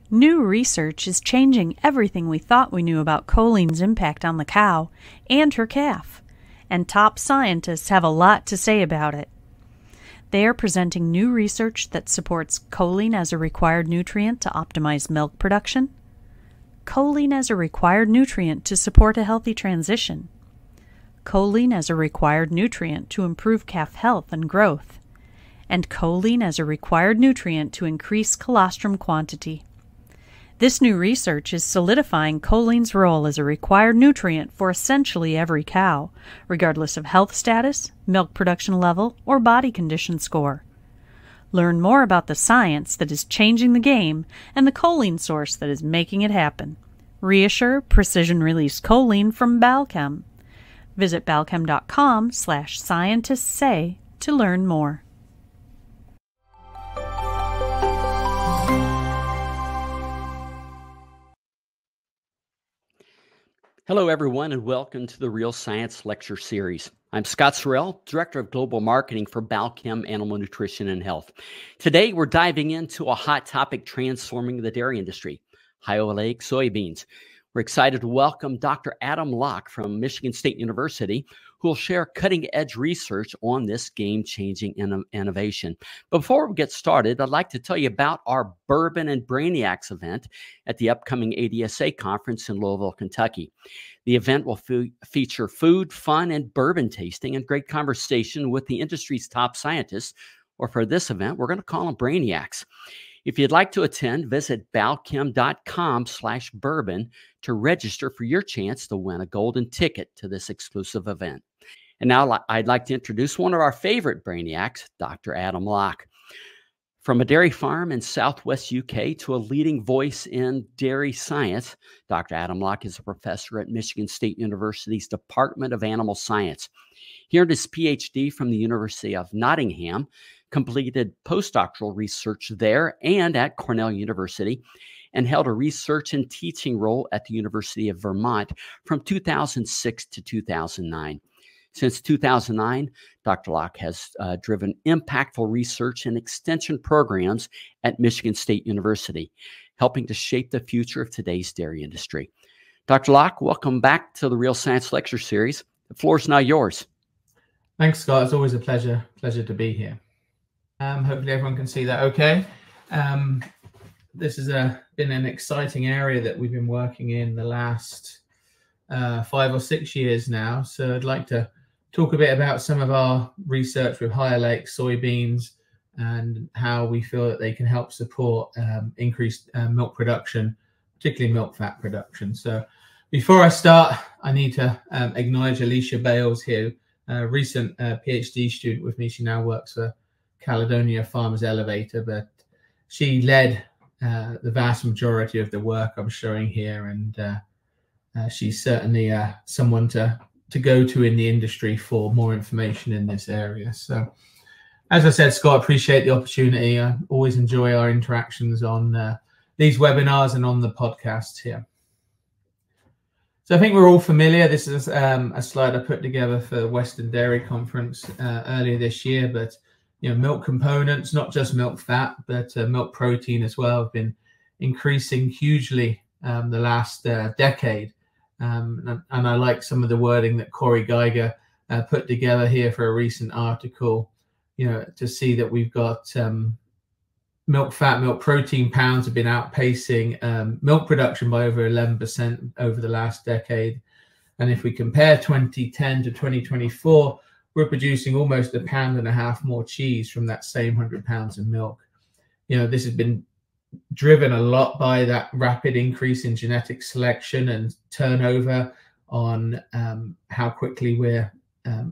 New research is changing everything we thought we knew about choline's impact on the cow and her calf, and top scientists have a lot to say about it. They are presenting new research that supports choline as a required nutrient to optimize milk production, choline as a required nutrient to support a healthy transition, choline as a required nutrient to improve calf health and growth, and choline as a required nutrient to increase colostrum quantity. This new research is solidifying choline's role as a required nutrient for essentially every cow, regardless of health status, milk production level, or body condition score. Learn more about the science that is changing the game and the choline source that is making it happen. Reassure precision-release choline from Balchem. Visit balchem.com/scientistsay to learn more. Hello, everyone, and welcome to the Real Science Lecture Series. I'm Scott Sorrell, Director of Global Marketing for Balchem Animal Nutrition and Health. Today, we're diving into a hot topic transforming the dairy industry, high-oleic soybeans. We're excited to welcome Dr. Adam Locke from Michigan State University, who will share cutting-edge research on this game-changing innovation. Before we get started, I'd like to tell you about our Bourbon and Brainiacs event at the upcoming ADSA conference in Louisville, Kentucky. The event will feature food, fun, and bourbon tasting and great conversation with the industry's top scientists, or for this event, we're going to call them Brainiacs. If you'd like to attend, visit balchem.com/bourbon to register for your chance to win a golden ticket to this exclusive event. And now I'd like to introduce one of our favorite Brainiacs, Dr. Adam Locke. From a dairy farm in Southwest UK to a leading voice in dairy science, Dr. Adam Locke is a professor at Michigan State University's Department of Animal Science. He earned his PhD from the University of Nottingham, completed postdoctoral research there and at Cornell University, and held a research and teaching role at the University of Vermont from 2006 to 2009. Since 2009, Dr. Locke has driven impactful research and extension programs at Michigan State University, helping to shape the future of today's dairy industry. Dr. Locke, welcome back to the Real Science Lecture Series. The floor is now yours. Thanks, Scott. It's always a pleasure to be here. Hopefully everyone can see that okay. This has been an exciting area that we've been working in the last 5 or 6 years now. So I'd like to talk a bit about some of our research with High-Oleic soybeans and how we feel that they can help support increased milk production, particularly milk fat production. So before I start, I need to acknowledge Alicia Bales here, a recent PhD student with me. She now works for Caledonia Farmers Elevator, but she led the vast majority of the work I'm showing here, and she's certainly someone to go to in the industry for more information in this area. So as I said, Scott, appreciate the opportunity. I always enjoy our interactions on these webinars and on the podcast here. So I think we're all familiar. This is a slide I put together for the Western Dairy Conference earlier this year, but milk components, not just milk fat, but milk protein as well, have been increasing hugely the last decade. And I like some of the wording that Corey Geiger put together here for a recent article, to see that we've got milk fat, milk protein pounds have been outpacing milk production by over 11% over the last decade. And if we compare 2010 to 2024, we're producing almost 1.5 pounds more cheese from that same 100 pounds of milk. This has been driven a lot by that rapid increase in genetic selection and turnover on how quickly we're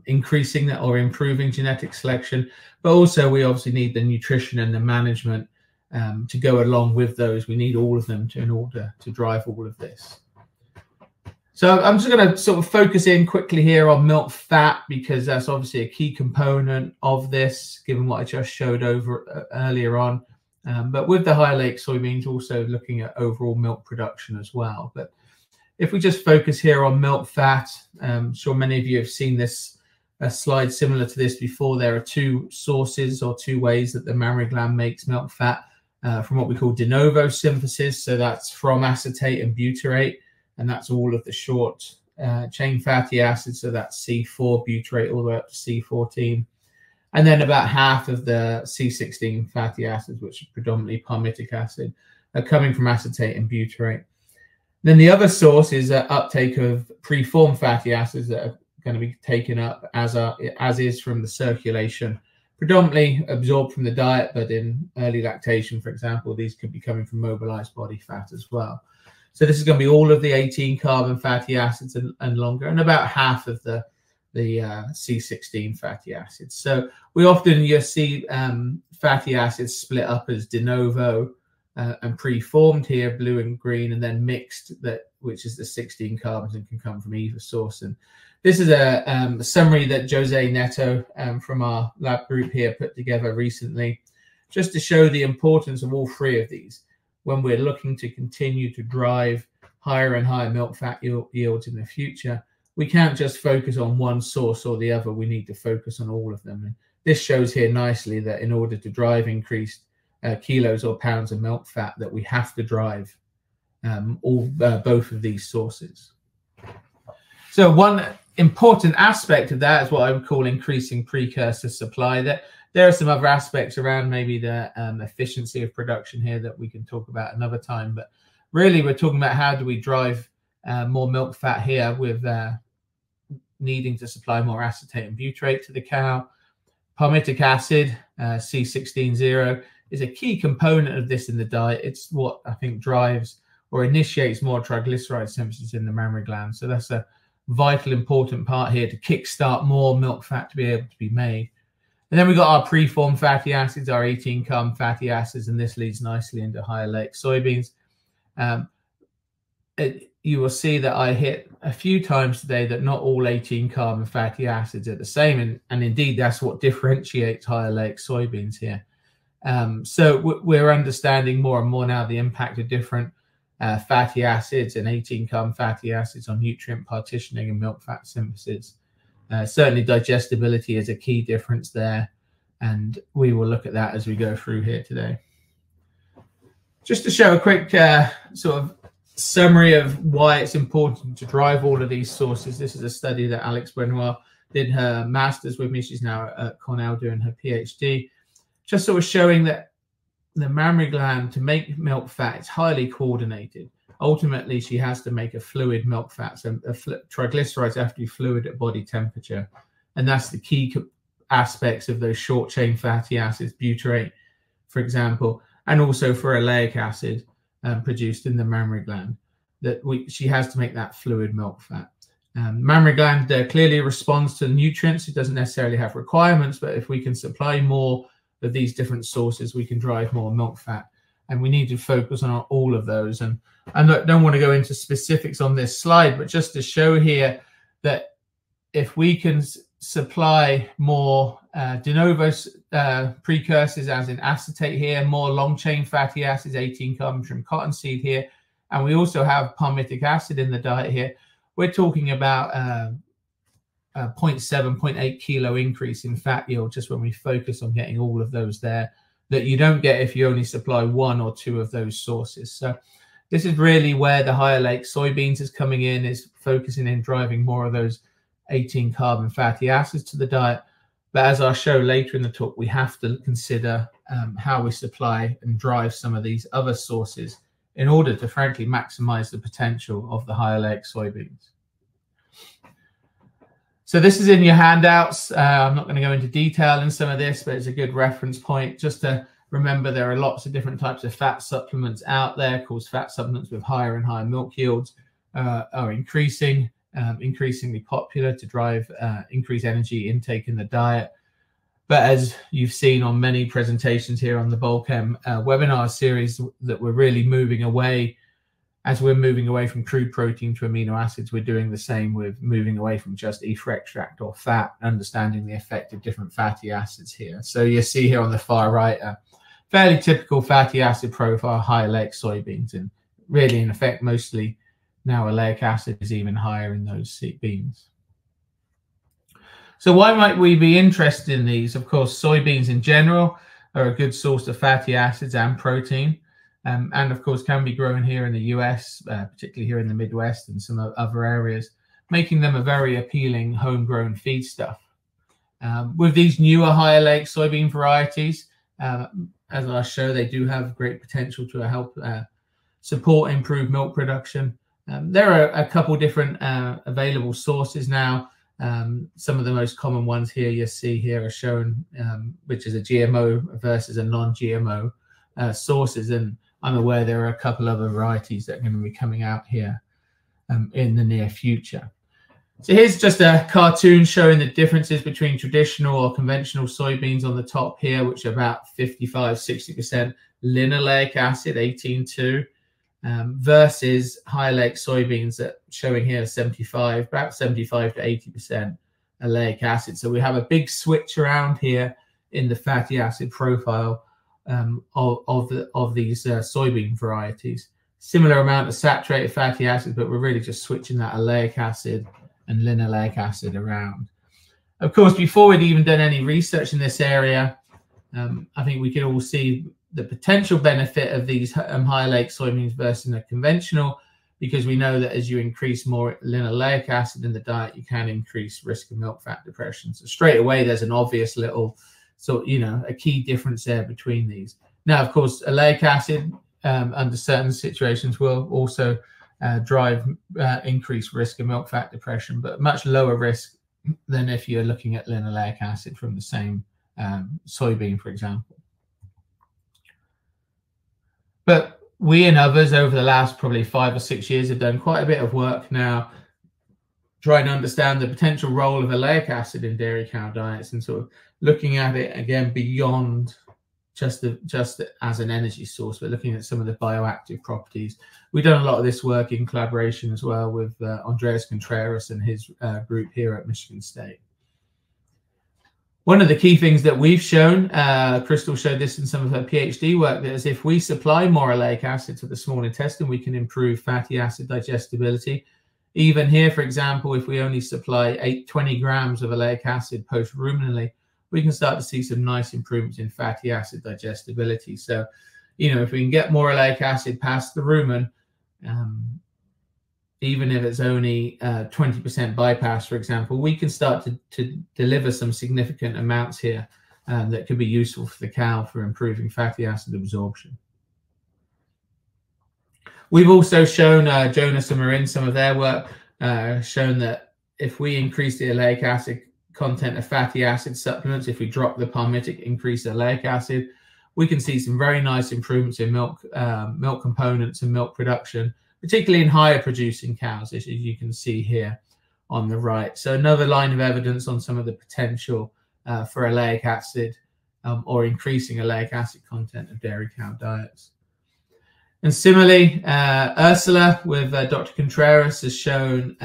increasing that or improving genetic selection. But also we obviously need the nutrition and the management to go along with those. We need all of them in order to drive all of this. So I'm just going to sort of focus in quickly here on milk fat, because that's obviously a key component of this, given what I just showed over earlier on. But with the High-Oleic soybeans, also looking at overall milk production as well. But if we just focus here on milk fat, I'm sure many of you have seen this slide similar to this before. There are two sources or two ways that the mammary gland makes milk fat. from what we call de novo synthesis. So that's from acetate and butyrate, and that's all of the short chain fatty acids. So that's C4 butyrate all the way up to C14. And then about half of the C16 fatty acids, which are predominantly palmitic acid, are coming from acetate and butyrate. Then the other source is uptake of preformed fatty acids that are going to be taken up as is from the circulation, predominantly absorbed from the diet, but in early lactation, for example, these could be coming from mobilized body fat as well. So this is going to be all of the 18 carbon fatty acids and longer, and about half of the C16 fatty acids. So we often see fatty acids split up as de novo and preformed here, blue and green, and then mixed, which is the 16 carbons and can come from either source. And this is a summary that Jose Neto from our lab group here put together recently, just to show the importance of all three of these when we're looking to continue to drive higher and higher milk fat yields in the future. We can't just focus on one source or the other. We need to focus on all of them. And this shows here nicely that in order to drive increased kilos or pounds of milk fat, that we have to drive both of these sources. So one important aspect of that is what I would call increasing precursor supply. There are some other aspects around maybe the efficiency of production here that we can talk about another time, but really we're talking about how do we drive more milk fat here with needing to supply more acetate and butyrate to the cow. Palmitic acid, C16-0, is a key component of this in the diet. It's what I think drives or initiates more triglyceride synthesis in the mammary gland. So that's a vital, important part here to kickstart more milk fat to be able to be made. And then we've got our preformed fatty acids, our 18 carbon fatty acids, and this leads nicely into high-oleic soybeans. You will see that I hit a few times today that not all 18 carbon fatty acids are the same, and indeed that's what differentiates high-oleic soybeans here. So we're understanding more and more now the impact of different fatty acids and 18 carbon fatty acids on nutrient partitioning and milk fat synthesis. Certainly digestibility is a key difference there, and we will look at that as we go through here today. Just to show a quick sort of summary of why it's important to drive all of these sources. This is a study that Alex Benoit did her master's with me. She's now at Cornell doing her PhD. Just sort of showing that the mammary gland, to make milk fat, it's highly coordinated. Ultimately, she has to make a fluid milk fat. So triglycerides have to be fluid at body temperature. And that's the key aspects of those short chain fatty acids, butyrate, for example, and also for oleic acid produced in the mammary gland, that she has to make that fluid milk fat. Mammary gland clearly responds to nutrients. It doesn't necessarily have requirements, but if we can supply more of these different sources, we can drive more milk fat. And we need to focus on all of those. And I don't want to go into specifics on this slide, but just to show here that if we can supply more de novo precursors, as in acetate here, more long chain fatty acids, 18 carbon from cottonseed here, and we also have palmitic acid in the diet here, we're talking about 0.7, 0.8 kilo increase in fat yield just when we focus on getting all of those there, that you don't get if you only supply one or two of those sources. So this is really where the high-oleic soybeans is coming in, is focusing in driving more of those 18 carbon fatty acids to the diet. But as I'll show later in the talk, we have to consider how we supply and drive some of these other sources in order to frankly maximize the potential of the high-oleic soybeans. So this is in your handouts. I'm not going to go into detail in some of this, but it's a good reference point just to remember there are lots of different types of fat supplements out there. Of course, fat supplements with higher and higher milk yields are increasingly popular to drive increased energy intake in the diet. But as you've seen on many presentations here on the Bulchem webinar series, that we're really moving away. As we're moving away from crude protein to amino acids, we're doing the same with moving away from just ether extract or fat, understanding the effect of different fatty acids here. So you see here on the far right, a fairly typical fatty acid profile, high-oleic soybeans, and really in effect, mostly now oleic acid is even higher in those beans. So why might we be interested in these? Of course, soybeans in general are a good source of fatty acids and protein, and of course can be grown here in the US, particularly here in the Midwest and some other areas, making them a very appealing homegrown feedstuff. With these newer high-oleic soybean varieties, as I'll show, they do have great potential to help support improved milk production. There are a couple different available sources now. Some of the most common ones here you see here are shown, which is a GMO versus a non-GMO sources, and I'm aware there are a couple other varieties that are going to be coming out here in the near future. So here's just a cartoon showing the differences between traditional or conventional soybeans on the top here, which are about 55–60% linoleic acid, 18.2, versus high-oleic soybeans that showing here about 75 to 80% oleic acid. So we have a big switch around here in the fatty acid profile of these soybean varieties. Similar amount of saturated fatty acid, but we're really just switching that oleic acid and linoleic acid around. Of course, before we'd even done any research in this area, I think we could all see the potential benefit of these high-oleic soybeans versus a conventional, because we know that as you increase more linoleic acid in the diet, you can increase risk of milk fat depression. So straight away, there's an obvious little a key difference there between these. Now, of course, oleic acid under certain situations will also drive increased risk of milk fat depression, but much lower risk than if you're looking at linoleic acid from the same soybean, for example. But we and others over the last probably 5 or 6 years have done quite a bit of work now trying to understand the potential role of oleic acid in dairy cow diets, and sort of looking at it again beyond just as an energy source, but looking at some of the bioactive properties. We've done a lot of this work in collaboration as well with Andreas Contreras and his group here at Michigan State. One of the key things that we've shown, Crystal showed this in some of her PhD work, that is if we supply more oleic acid to the small intestine, we can improve fatty acid digestibility. Even here, for example, if we only supply 20 grams of oleic acid post-ruminally, we can start to see some nice improvements in fatty acid digestibility. So, if we can get more oleic acid past the rumen, even if it's only 20% bypass, for example, we can start to deliver some significant amounts here that could be useful for the cow for improving fatty acid absorption. We've also shown, Jonas and Marin, some of their work, shown that if we increase the oleic acid content of fatty acid supplements, if we drop the palmitic, increase oleic acid, we can see some very nice improvements in milk components and milk production, particularly in higher producing cows, as you can see here on the right. So another line of evidence on some of the potential for oleic acid or increasing oleic acid content of dairy cow diets. And similarly, Ursula with Dr. Contreras has shown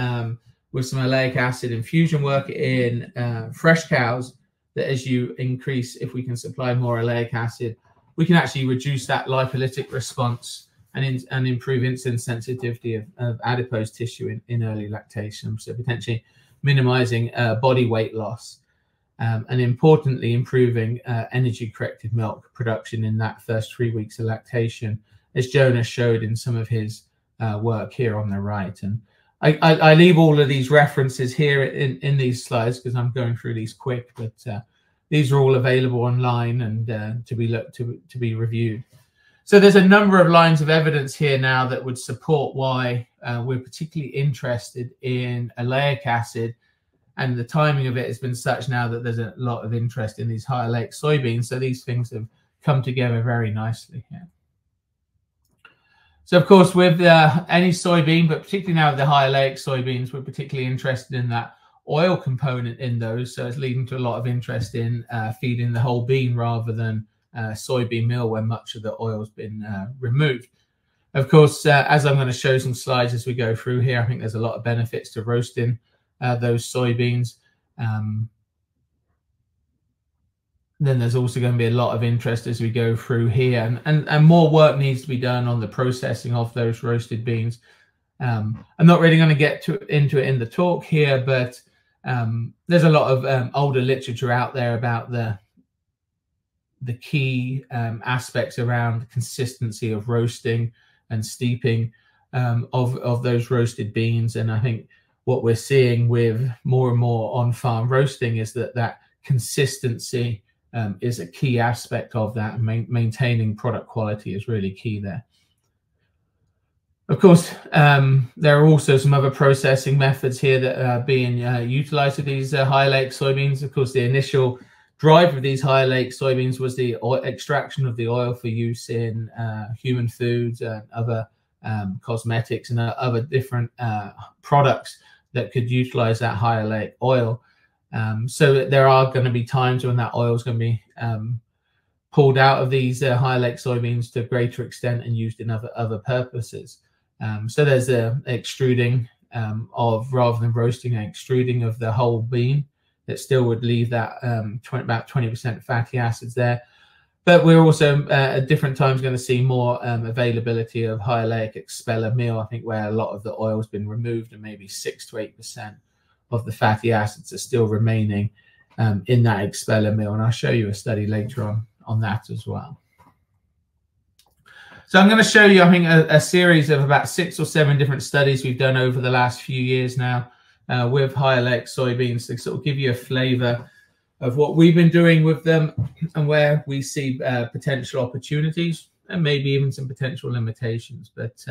with some oleic acid infusion work in fresh cows that as you increase, if we can supply more oleic acid, we can actually reduce that lipolytic response and improve insulin sensitivity of adipose tissue in early lactation, so potentially minimizing body weight loss, and importantly improving energy-corrected milk production in that first 3 weeks of lactation, as Jonas showed in some of his work here on the right. And I leave all of these references here in these slides because I'm going through these quick, but these are all available online and to be reviewed. So there's a number of lines of evidence here now that would support why we're particularly interested in oleic acid, and the timing of it has been such now that there's a lot of interest in these high-oleic soybeans. So these things have come together very nicely here. So, of course, with any soybean, but particularly now with the high-oleic soybeans, we're particularly interested in that oil component in those. So it's leading to a lot of interest in feeding the whole bean rather than soybean meal, where much of the oil's been removed. Of course, as I'm going to show some slides as we go through here, I think there's a lot of benefits to roasting those soybeans. Then there's also going to be a lot of interest as we go through here, and more work needs to be done on the processing of those roasted beans. I'm not really going to get into it in the talk here, but there's a lot of older literature out there about the the key aspects around consistency of roasting and steeping of those roasted beans. And I think what we're seeing with more and more on-farm roasting is that consistency is a key aspect of that. Maintaining product quality is really key there. Of course, there are also some other processing methods here that are being utilized with these high-oleic soybeans. Of course, the initial drive of these high-oleic soybeans was the extraction of the oil for use in human foods and other cosmetics and other different products that could utilize that high-oleic oil. So there are going to be times when that oil is going to be pulled out of these high-oleic soybeans to a greater extent and used in other purposes. So there's the extruding rather than roasting, an extruding of the whole bean that still would leave that about 20% fatty acids there. But we're also at different times going to see more availability of high-oleic expeller meal, I think, where a lot of the oil has been removed and maybe 6 to 8% of the fatty acids are still remaining in that expeller meal. And I'll show you a study later on that as well. So I'm going to show you, I think, a series of about 6 or 7 different studies we've done over the last few years now with high-oleic soybeans to sort of give you a flavor of what we've been doing with them and where we see potential opportunities and maybe even some potential limitations. But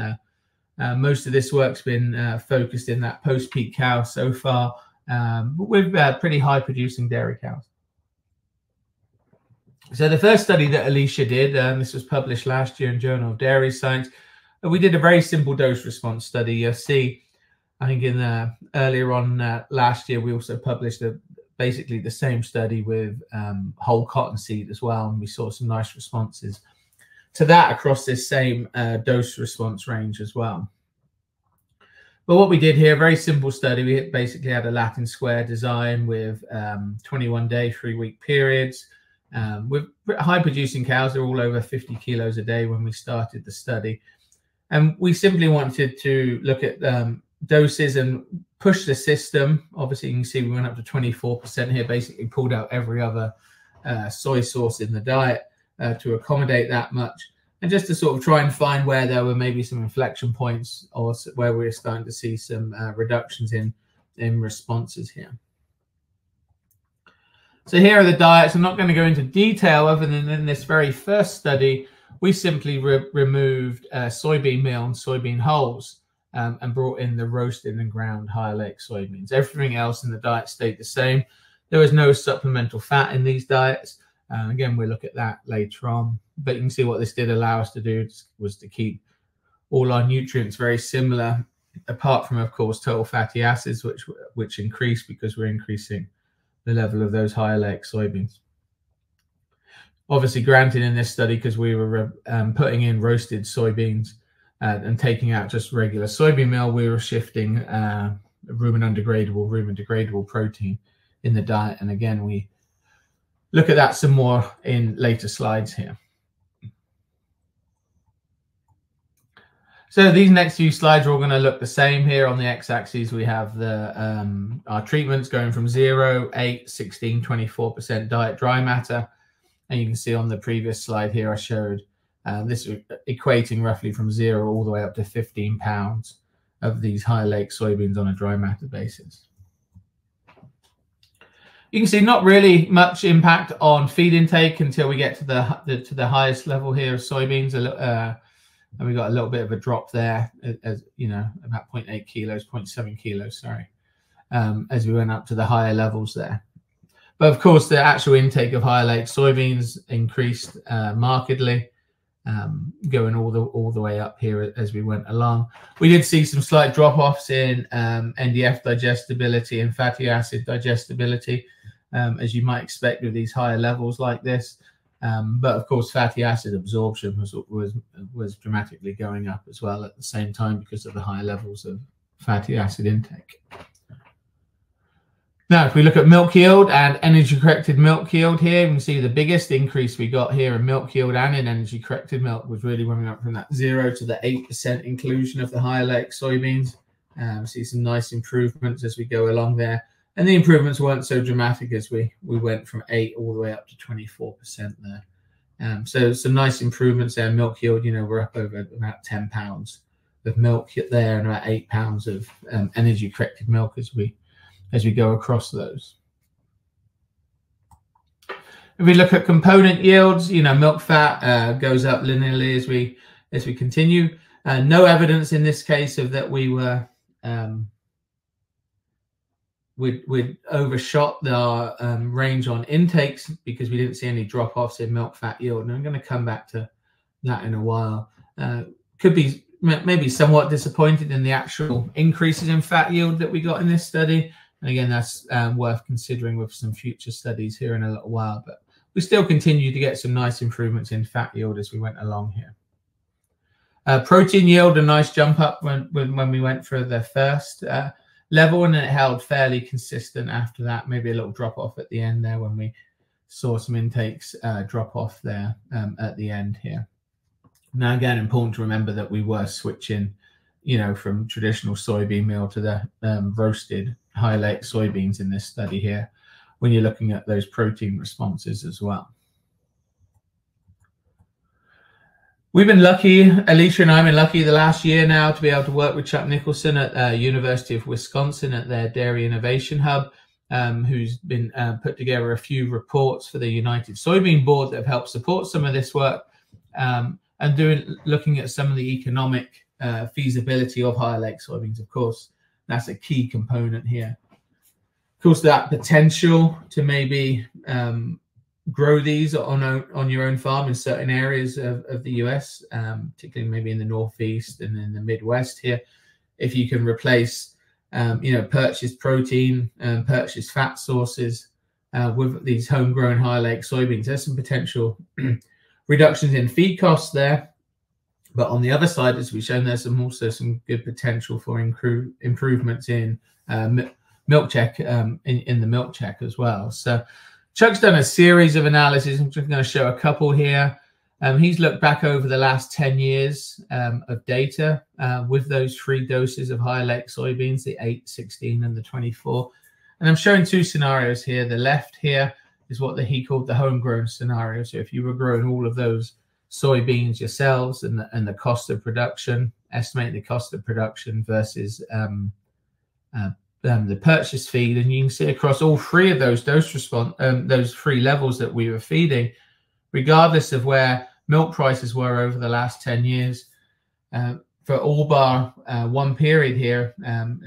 most of this work's been focused in that post-peak cow so far, with pretty high-producing dairy cows. So the first study that Alicia did, this was published last year in Journal of Dairy Science, we did a very simple dose response study. You'll see, I think earlier on last year, we also published basically the same study with whole cottonseed as well. And we saw some nice responses to that across this same dose response range as well. But what we did here, very simple study. We basically had a Latin square design with 21-day, 3-week periods. With high producing cows, they're all over 50 kilos a day when we started the study. And we simply wanted to look at doses and push the system. Obviously, you can see we went up to 24% here, basically pulled out every other soy source in the diet to accommodate that much. And just to sort of try and find where there were maybe some inflection points or where we were starting to see some reductions in responses here. So here are the diets. I'm not going to go into detail other than in this very first study, we simply removed soybean meal and soybean hulls and brought in the roasted and ground high-oleic soybeans. Everything else in the diet stayed the same. There was no supplemental fat in these diets. Again, we'll look at that later on. But you can see what this did allow us to do was to keep all our nutrients very similar, apart from, of course, total fatty acids, which increase because we're increasing the level of those high-oleic soybeans. Obviously, granted in this study, because we were putting in roasted soybeans and taking out just regular soybean meal, we were shifting rumen degradable protein in the diet. And again, we look at that some more in later slides here. So these next few slides are all going to look the same. Here on the x-axis, we have the our treatments going from 0, 8, 16, 24% diet dry matter. And you can see on the previous slide here, I showed this equating roughly from 0 all the way up to 15 pounds of these high-oleic soybeans on a dry matter basis. You can see not really much impact on feed intake until we get to the highest level here of soybeans. And we got a little bit of a drop there, as you know, about 0.8 kilos, 0.7 kilos, sorry, as we went up to the higher levels there. But of course, the actual intake of high-oleic soybeans increased markedly, going all the way up here as we went along. We did see some slight drop-offs in NDF digestibility and fatty acid digestibility, as you might expect with these higher levels like this. But of course, fatty acid absorption was dramatically going up as well at the same time because of the high levels of fatty acid intake. Now, if we look at milk yield and energy-corrected milk yield here, you can see the biggest increase we got here in milk yield and in energy-corrected milk was really when we went from that 0 to the 8% inclusion of the high-oleic soybeans. See some nice improvements as we go along there. And the improvements weren't so dramatic as we went from 8 all the way up to 24% there So some nice improvements there. Milk yield, we're up over about 10 pounds of milk there and about 8 pounds of energy corrected milk as we go across those. If we look at component yields, milk fat goes up linearly as we continue. No evidence in this case of that we were we'd overshot our range on intakes because we didn't see any drop-offs in milk fat yield. And I'm going to come back to that in a while. Could be maybe somewhat disappointed in the actual increases in fat yield that we got in this study. And again, that's worth considering with some future studies here in a little while. But we still continue to get some nice improvements in fat yield as we went along here. Protein yield, a nice jump up when we went for the first level, and then it held fairly consistent after that. Maybe a little drop off at the end there when we saw some intakes drop off there at the end here. Now, again, important to remember that we were switching, from traditional soybean meal to the roasted High-Oleic soybeans in this study here, when you're looking at those protein responses as well. We've been lucky, Alicia and I have been lucky the last year now to be able to work with Chuck Nicholson at University of Wisconsin at their Dairy Innovation Hub, who's been put together a few reports for the United Soybean Board that have helped support some of this work, and looking at some of the economic feasibility of High-Oleic soybeans. Of course, that's a key component here. Of course, that potential to maybe grow these on your own farm in certain areas of the US, particularly maybe in the Northeast and in the Midwest here. If you can replace, purchased protein and purchased fat sources with these homegrown High-Oleic soybeans, there's some potential reductions in feed costs there. But on the other side, as we've shown, there's also some good potential for improvements in milk check, in the milk check as well. So Chuck's done a series of analyses. I'm just going to show a couple here. He's looked back over the last 10 years of data with those 3 doses of High-Oleic soybeans, the 8, 16, and the 24. And I'm showing 2 scenarios here. The left here is what he called the homegrown scenario. So if you were growing all of those soybeans yourselves and the cost of production, estimate the cost of production versus the purchase feed, and you can see across all 3 of those those 3 levels that we were feeding, regardless of where milk prices were over the last 10 years, for all bar one period here,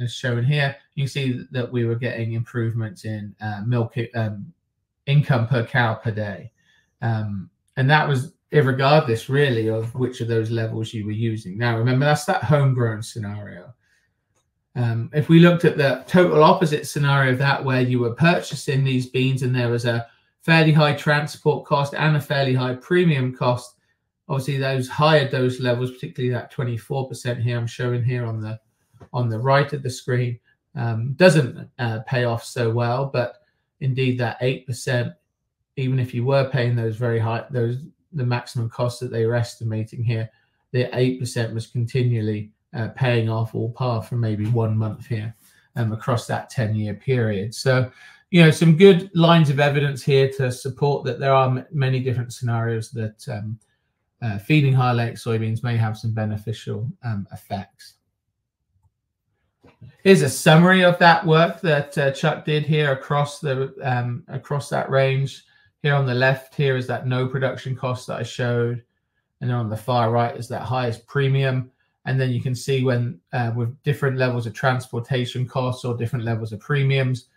as shown here, you can see that we were getting improvements in milk income per cow per day, and that was irregardless really of which of those levels you were using. Now remember, that's that homegrown scenario. If we looked at the total opposite scenario of that, where you were purchasing these beans and there was a fairly high transport cost and a fairly high premium cost, obviously those higher dose levels, particularly that 24% here I'm showing here on the right of the screen, doesn't pay off so well. But indeed that 8%, even if you were paying those very high, the maximum cost that they were estimating here, the 8% was continually paying off all par for maybe 1 month here across that 10-year period. So, some good lines of evidence here to support that there are many different scenarios that feeding High-Oleic soybeans may have some beneficial effects. Here's a summary of that work that Chuck did here across that range. Here on the left here is that no production cost that I showed, and then on the far right is that highest premium. And then you can see when with different levels of transportation costs or different levels of premiums,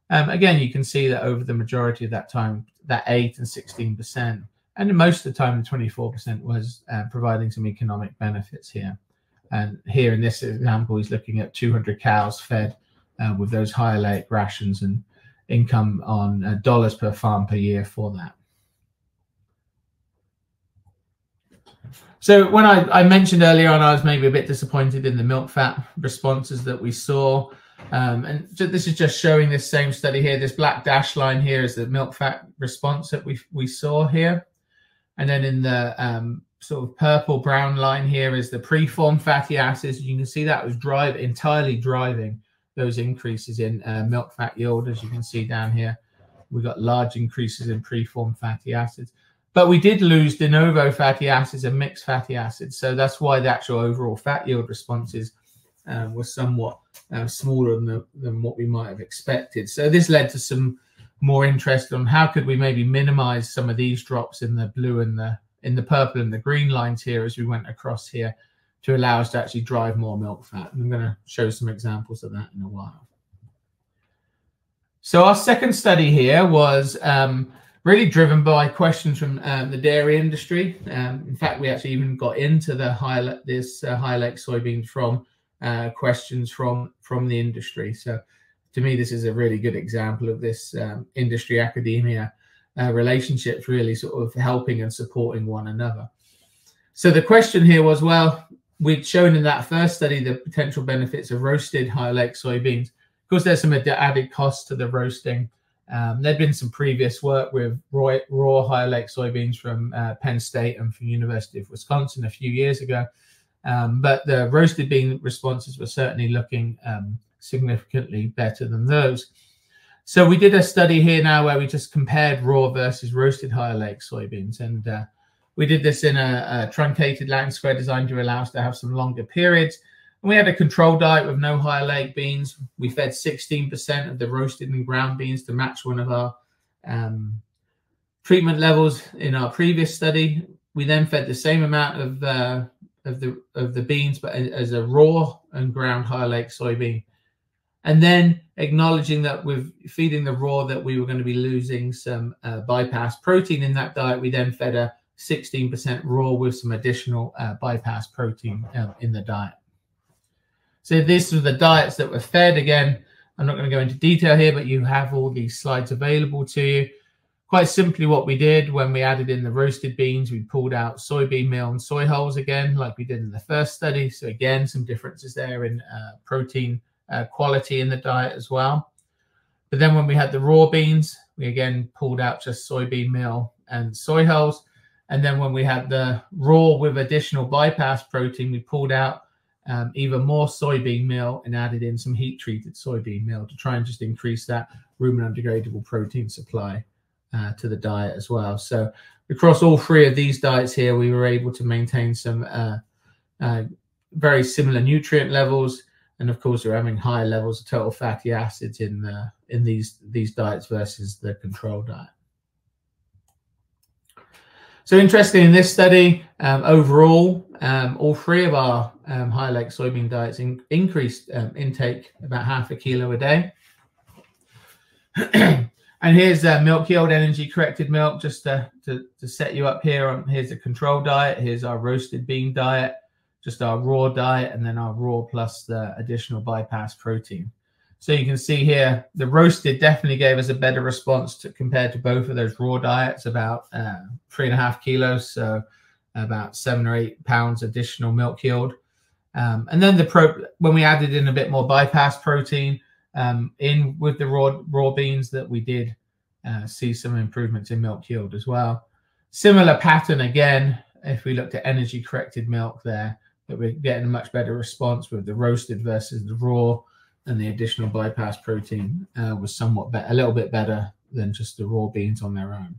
again, you can see that over the majority of that time, that 8 and 16%, and most of the time the 24% was providing some economic benefits here. And here in this example, he's looking at 200 cows fed with those High-Oleic rations and income on dollars per farm per year for that. So when I mentioned earlier on, I was maybe a bit disappointed in the milk fat responses that we saw. And this is just showing this same study here. This black dash line here is the milk fat response that we saw here. And then in the sort of purple brown line here is the preformed fatty acids. You can see that was entirely driving those increases in milk fat yield. As you can see down here, we got large increases in preformed fatty acids. But we did lose de novo fatty acids and mixed fatty acids. So that's why the actual overall fat yield responses were somewhat smaller than what we might have expected. So this led to some more interest on how could we maybe minimize some of these drops in the blue and the purple and the green lines here as we went across here to allow us to actually drive more milk fat. And I'm going to show some examples of that in a while. So our second study here was really driven by questions from the dairy industry. In fact, we actually even got into the High-Oleic soybeans from questions from the industry. So to me, this is a really good example of this industry academia relationships really sort of helping and supporting one another. So the question here was, well, we'd shown in that first study the potential benefits of roasted High-Oleic soybeans. Of course, there's some added costs to the roasting. There'd been some previous work with raw High-Oleic soybeans from Penn State and from University of Wisconsin a few years ago. But the roasted bean responses were certainly looking significantly better than those. So we did a study here now where we just compared raw versus roasted High-Oleic soybeans. And we did this in a truncated Latin square designed to allow us to have some longer periods. And we had a control diet with no High-Oleic beans. We fed 16% of the roasted and ground beans to match one of our treatment levels in our previous study. We then fed the same amount of the beans, but as a raw and ground High-Oleic soybean. And then acknowledging that with feeding the raw that we were going to be losing some bypass protein in that diet, we then fed a 16% raw with some additional bypass protein in the diet. So these are the diets that were fed. Again, I'm not going to go into detail here, but you have all these slides available to you. Quite simply what we did when we added in the roasted beans, we pulled out soybean meal and soy hulls again, like we did in the first study. So again, some differences there in protein quality in the diet as well. But then when we had the raw beans, we again pulled out just soybean meal and soy hulls. And then when we had the raw with additional bypass protein, we pulled out even more soybean meal and added in some heat-treated soybean meal to try and just increase that ruminant degradable protein supply to the diet as well. So across all three of these diets here, we were able to maintain some very similar nutrient levels. And of course, we're having high levels of total fatty acids in these diets versus the control diet. So interesting in this study, overall, all three of our High-Oleic soybean diets increased intake about 0.5 kilo a day. And here's milk yield, energy corrected milk, just to set you up here. Here's the control diet. Here's our roasted bean diet, just our raw diet, and then our raw plus the additional bypass protein. So you can see here, the roasted definitely gave us a better response compared to both of those raw diets, about 3.5 kilos, so about 7 or 8 pounds additional milk yield. And then when we added in a bit more bypass protein in with the raw beans, that we did see some improvements in milk yield as well. Similar pattern again, if we looked at energy corrected milk there, that we're getting a much better response with the roasted versus the raw. And the additional bypass protein was somewhat a little bit better than just the raw beans on their own.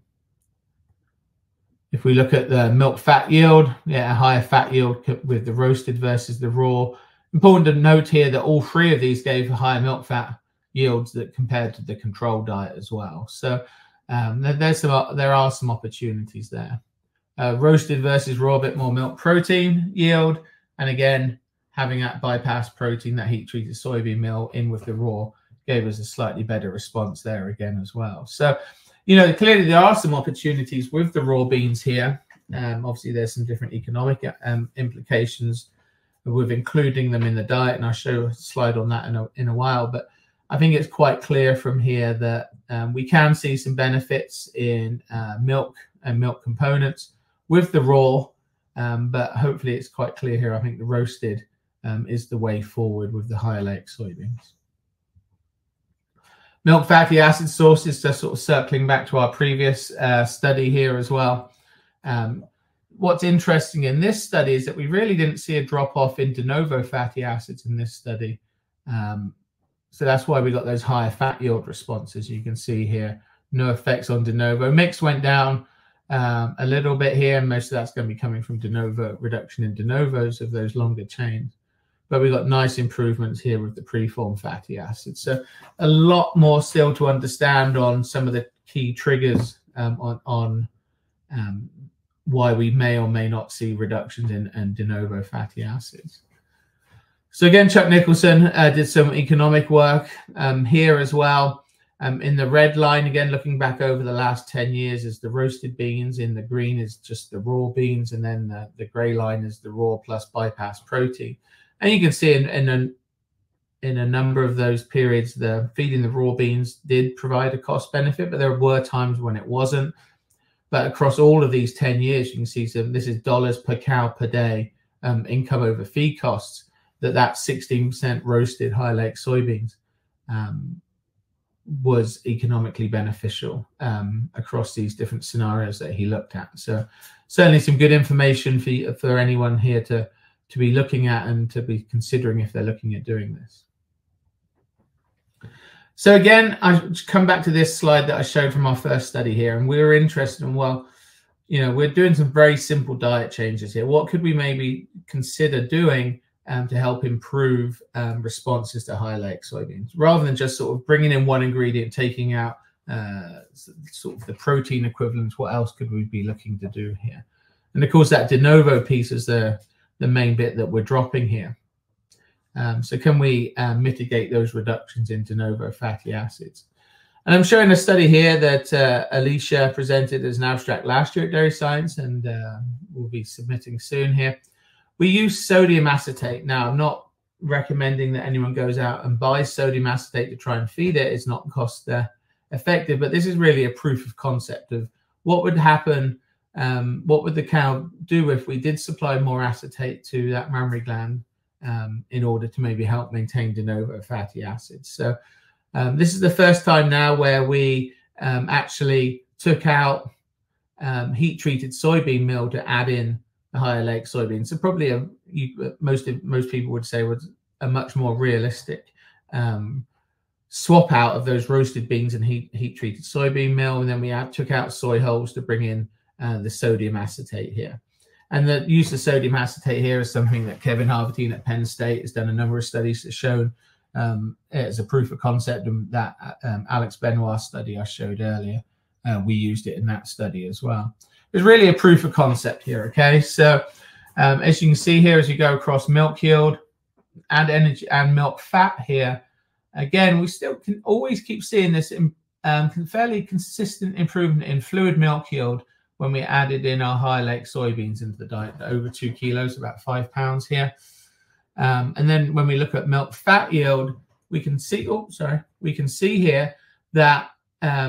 If we look at the milk fat yield, a higher fat yield with the roasted versus the raw. Important to note here that all three of these gave higher milk fat yields that compared to the control diet as well. So there are some opportunities there. Roasted versus raw, a bit more milk protein yield, and again, having that bypass protein, that heat-treated soybean meal in with the raw gave us a slightly better response there again as well. So, clearly there are some opportunities with the raw beans here. Obviously, there's some different economic implications with including them in the diet, and I'll show a slide on that in a while. But I think it's quite clear from here that we can see some benefits in milk and milk components with the raw, but hopefully it's quite clear here. I think the roasted is the way forward with the High-Oleic soybeans. Milk fatty acid sources, so sort of circling back to our previous study here as well. What's interesting in this study is that we really didn't see a drop-off in de novo fatty acids in this study. So that's why we got those higher fat yield responses. You can see here, no effects on de novo. Mix went down a little bit here, and most of that's going to be coming from de novo reduction in de novos of those longer chains. But we've got nice improvements here with the preformed fatty acids. So a lot more still to understand on some of the key triggers on why we may or may not see reductions in de novo fatty acids. So again, Chuck Nicholson did some economic work here as well. In the red line, again, looking back over the last 10 years is the roasted beans. In the green is just the raw beans. And then the gray line is the raw plus bypass protein. And you can see in a number of those periods, the feeding the raw beans did provide a cost benefit, but there were times when it wasn't. But across all of these 10 years, you can see this is dollars per cow per day, income over feed costs, that 16% roasted high-oleic soybeans was economically beneficial across these different scenarios that he looked at. So certainly some good information for anyone here to be looking at and to be considering if they're looking at doing this. So again, I come back to this slide that I showed from our first study here, and we were interested in, well, you know, we're doing some very simple diet changes here. What could we maybe consider doing to help improve responses to high-oleic soybeans, rather than just sort of bringing in one ingredient, taking out sort of the protein equivalents? What else could we be looking to do here? And of course, that de novo piece is the main bit that we're dropping here. So can we mitigate those reductions in de novo fatty acids? And I'm showing a study here that Alicia presented as an abstract last year at Dairy Science, and we'll be submitting soon here. We use sodium acetate. Now, I'm not recommending that anyone goes out and buys sodium acetate to try and feed it. It's not cost effective, but this is really a proof of concept of what would happen. What would the cow do if we did supply more acetate to that mammary gland in order to maybe help maintain de novo fatty acids? So this is the first time now where we actually took out heat-treated soybean meal to add in the high-oleic soybeans. So probably most people would say was a much more realistic swap out of those roasted beans and heat-treated soybean meal. And then we took out soy hulls to bring in the sodium acetate here. And the use of sodium acetate here is something that Kevin Harvatine at Penn State has done a number of studies that shown as a proof of concept, and that Alex Benoit study I showed earlier, we used it in that study as well. It's really a proof of concept here, okay? So as you can see here, as you go across milk yield and energy and milk fat here, again, we still can always keep seeing this fairly consistent improvement in fluid milk yield when we added in our high-oleic soybeans into the diet, over 2 kilos, about 5 pounds here. And then when we look at milk fat yield, we can see, we can see here that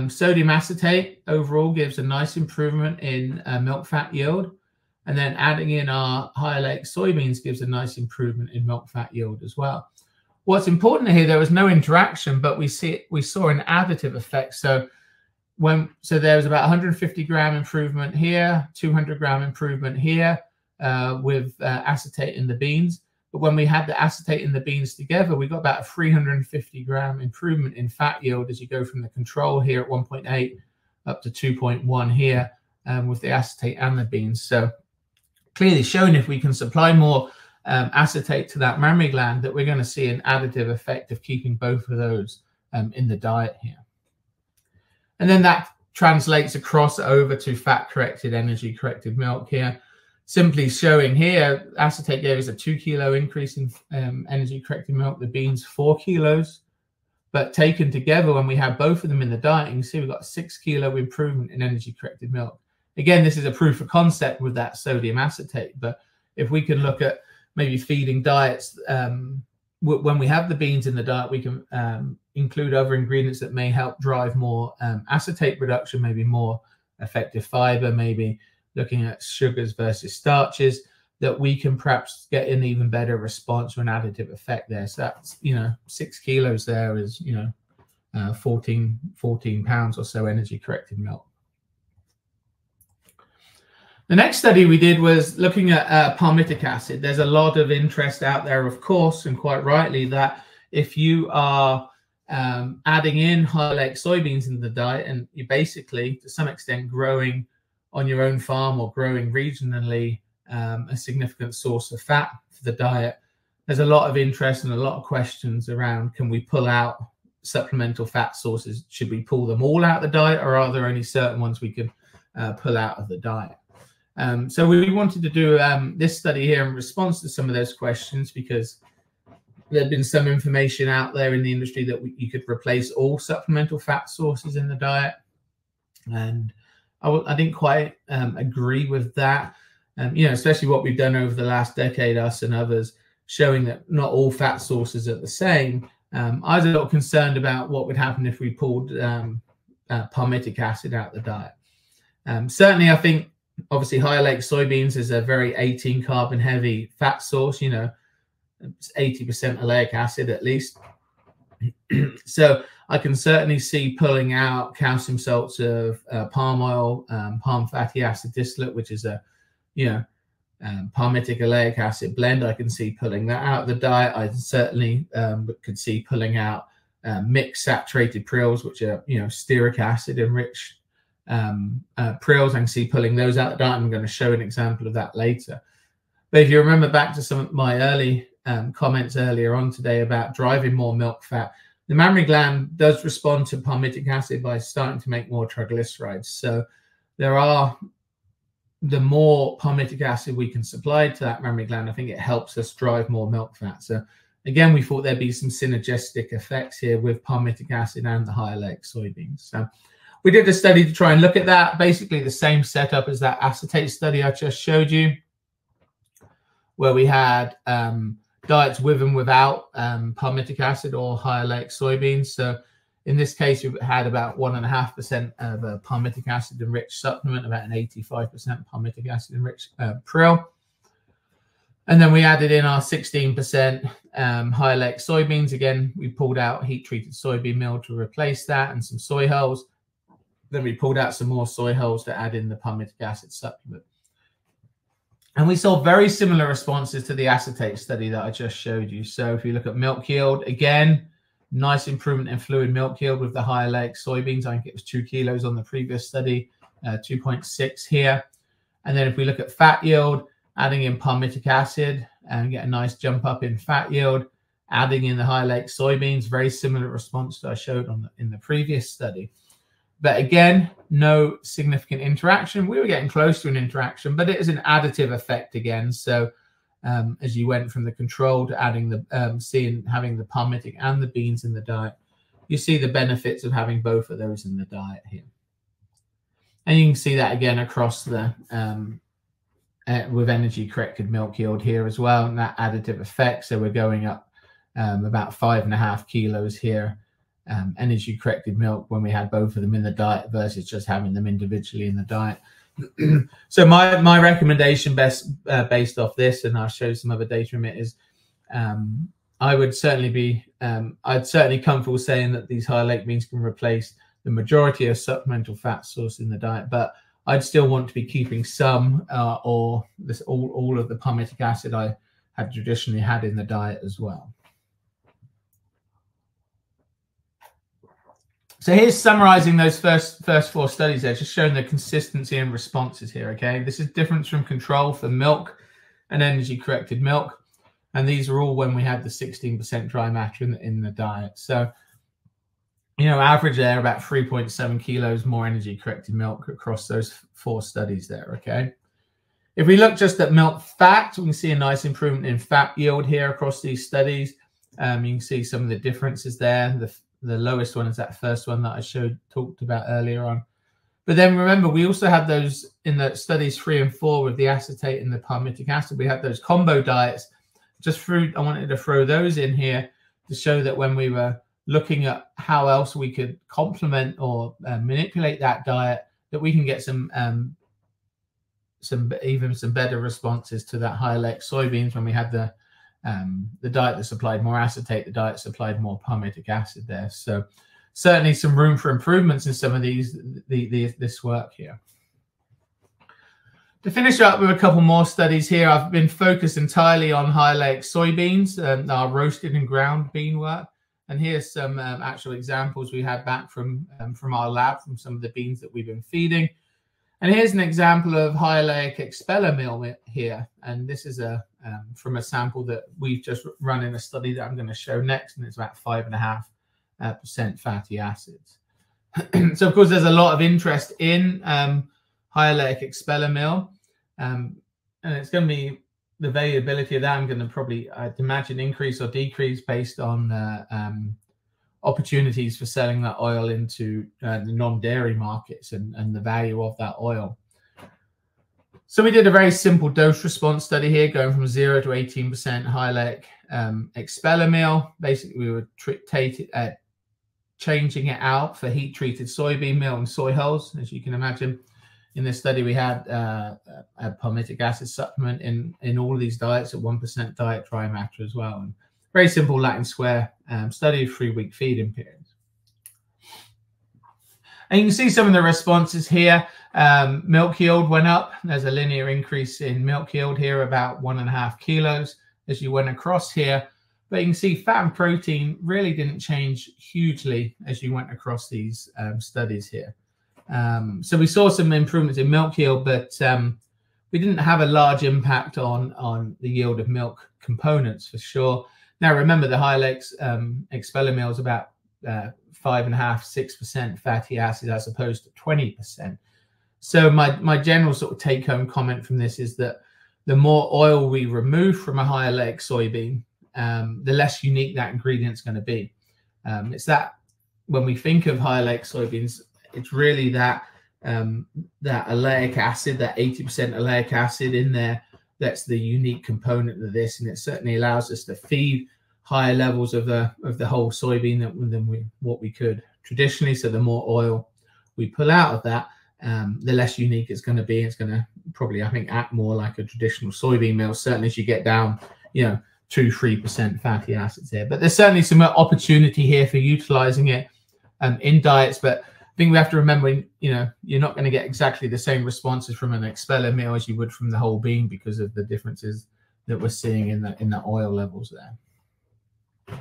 sodium acetate overall gives a nice improvement in milk fat yield. And then adding in our high-oleic soybeans gives a nice improvement in milk fat yield as well. What's important here, there was no interaction, but we saw an additive effect. So there was about 150 gram improvement here, 200 gram improvement here with acetate in the beans. But when we had the acetate in the beans together, we got about a 350 gram improvement in fat yield as you go from the control here at 1.8 up to 2.1 here with the acetate and the beans. So clearly showing if we can supply more acetate to that mammary gland, that we're going to see an additive effect of keeping both of those in the diet here. And then that translates across over to fat-corrected, energy-corrected milk here. Simply showing here, acetate gave us a 2 kilo increase in energy-corrected milk, the beans 4 kilos. But taken together, when we have both of them in the diet, you can see we've got a 6 kilo improvement in energy-corrected milk. Again, this is a proof of concept with that sodium acetate. But if we can look at maybe feeding diets, when we have the beans in the diet, we can include other ingredients that may help drive more acetate reduction, maybe more effective fiber, maybe looking at sugars versus starches, that we can perhaps get an even better response or an additive effect there. So that's, 6 kilos there is, 14 pounds or so energy corrected milk. The next study we did was looking at palmitic acid. There's a lot of interest out there, of course, and quite rightly, that if you are adding in high-oleic soybeans into the diet, and you're basically, to some extent, growing on your own farm or growing regionally a significant source of fat for the diet, there's a lot of interest and a lot of questions around, can we pull out supplemental fat sources? Should we pull them all out of the diet, or are there only certain ones we can pull out of the diet? So we wanted to do this study here in response to some of those questions, because there had been some information out there in the industry that you could replace all supplemental fat sources in the diet. And I didn't quite agree with that. Especially what we've done over the last decade, us and others, showing that not all fat sources are the same. I was a little concerned about what would happen if we pulled palmitic acid out of the diet. Certainly, I think, obviously, high-oleic soybeans is a very 18 carbon heavy fat source. It's 80% oleic acid at least. So I can certainly see pulling out calcium salts of palm oil, palm fatty acid distillate, which is a palmitic oleic acid blend. I can see pulling that out of the diet. I certainly could see pulling out mixed saturated prils, which are stearic acid enriched prils. I can see pulling those out of the diet. I'm going to show an example of that later. But if you remember back to some of my early comments earlier on today about driving more milk fat, the mammary gland does respond to palmitic acid by starting to make more triglycerides. So the more palmitic acid we can supply to that mammary gland, I think it helps us drive more milk fat. So again, we thought there'd be some synergistic effects here with palmitic acid and the high-oleic soybeans. So we did a study to try and look at that. Basically the same setup as that acetate study I just showed you, where we had diets with and without palmitic acid or high-oleic soybeans. So in this case, we had about 1.5% of a palmitic acid enriched supplement, about an 85% palmitic acid enriched pril. And then we added in our 16% high-oleic soybeans. Again, we pulled out heat-treated soybean meal to replace that, and some soy hulls. Then we pulled out some more soy hulls to add in the palmitic acid supplement. And we saw very similar responses to the acetate study that I just showed you. So if you look at milk yield, again, nice improvement in fluid milk yield with the high-oleic soybeans. I think it was 2 kilos on the previous study, 2.6 here. And then if we look at fat yield, adding in palmitic acid and get a nice jump up in fat yield, adding in the high-oleic soybeans, very similar response that I showed in the previous study. But again, no significant interaction. We were getting close to an interaction, but it is an additive effect again. So as you went from the control to adding the having the palmitic and the beans in the diet, you see the benefits of having both of those in the diet here. And you can see that again across the with energy corrected milk yield here as well, and that additive effect. So we're going up about 5.5 kilos here. Energy corrected milk when we had both of them in the diet versus just having them individually in the diet. So my recommendation based off this, and I'll show some other data in it, is I would certainly be I'd certainly comfortable saying that these high-oleic beans can replace the majority of supplemental fat source in the diet, but I'd still want to be keeping some or this all of the palmitic acid I had traditionally had in the diet as well. So here's summarizing those first 4 studies there, just showing the consistency and responses here, okay? This is difference from control for milk and energy-corrected milk. And these are all when we had the 16% dry matter in the diet. So, average there, about 3.7 kilos more energy-corrected milk across those 4 studies there, okay? If we look just at milk fat, we can see a nice improvement in fat yield here across these studies. You can see some of the differences there. The lowest one is that first one that I talked about earlier on. But then remember, we also had those in the studies 3 and 4 with the acetate and the palmitic acid. We had those combo diets. I wanted to throw those in here to show that when we were looking at how else we could complement or manipulate that diet, that we can get some better responses to that high-oleic soybeans when we had the diet that supplied more acetate, the diet supplied more palmitic acid there. So certainly some room for improvements in some of this work here. To finish up with a couple more studies here, I've been focused entirely on high-oleic soybeans, our roasted and ground bean work. And here's some actual examples we had back from our lab, from some of the beans that we've been feeding. And here's an example of high-oleic expeller meal here. And this is from a sample that we've just run in a study that I'm going to show next. And it's about 5.5% fatty acids. So, of course, there's a lot of interest in high-oleic expeller meal. And it's going to be the variability of that. I'm going to probably, I'd imagine, increase or decrease based on opportunities for selling that oil into the non-dairy markets and the value of that oil. So we did a very simple dose response study here, going from 0 to 18% high-oleic expeller meal. Basically, we were changing it out for heat-treated soybean meal and soy hulls. As you can imagine, in this study, we had a palmitic acid supplement in all of these diets, at 1% diet dry matter as well. And very simple Latin square study of 3-week feeding periods. And you can see some of the responses here. Milk yield went up. There's a linear increase in milk yield here, about 1.5 kilos as you went across here. But you can see fat and protein really didn't change hugely as you went across these studies here. So we saw some improvements in milk yield, but we didn't have a large impact on the yield of milk components for sure. Now, remember, the high-oleic expeller meal is about 5.5–6% fatty acid as opposed to 20%. So my general sort of take-home comment from this is that the more oil we remove from a high-oleic soybean, the less unique that ingredient is going to be. It's that when we think of high-oleic soybeans, it's really that that oleic acid, that 80% oleic acid in there. That's the unique component of this, and it certainly allows us to feed higher levels of the whole soybean than what we could traditionally. So the more oil we pull out of that, the less unique it's going to be. It's going to probably, I think, act more like a traditional soybean meal, certainly as you get down, 2–3% fatty acids here. But there's certainly some opportunity here for utilizing it in diets. But I think we have to remember, you're not going to get exactly the same responses from an expeller meal as you would from the whole bean because of the differences that we're seeing in the oil levels there.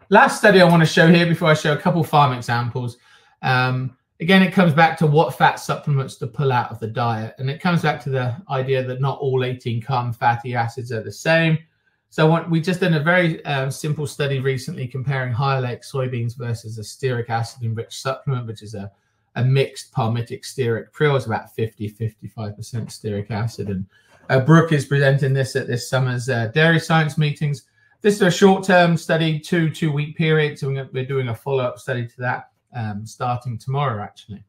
Last study I want to show here before I show a couple farm examples. Again, it comes back to what fat supplements to pull out of the diet. And it comes back to the idea that not all 18-carbon fatty acids are the same. So we just did a very simple study recently comparing high-oleic soybeans versus a stearic acid-enriched supplement, which is a mixed palmitic stearic prill. It's about 50–55% stearic acid. And Brooke is presenting this at this summer's dairy science meetings. This is a short-term study, two-week period. So we're doing a follow-up study to that starting tomorrow, actually.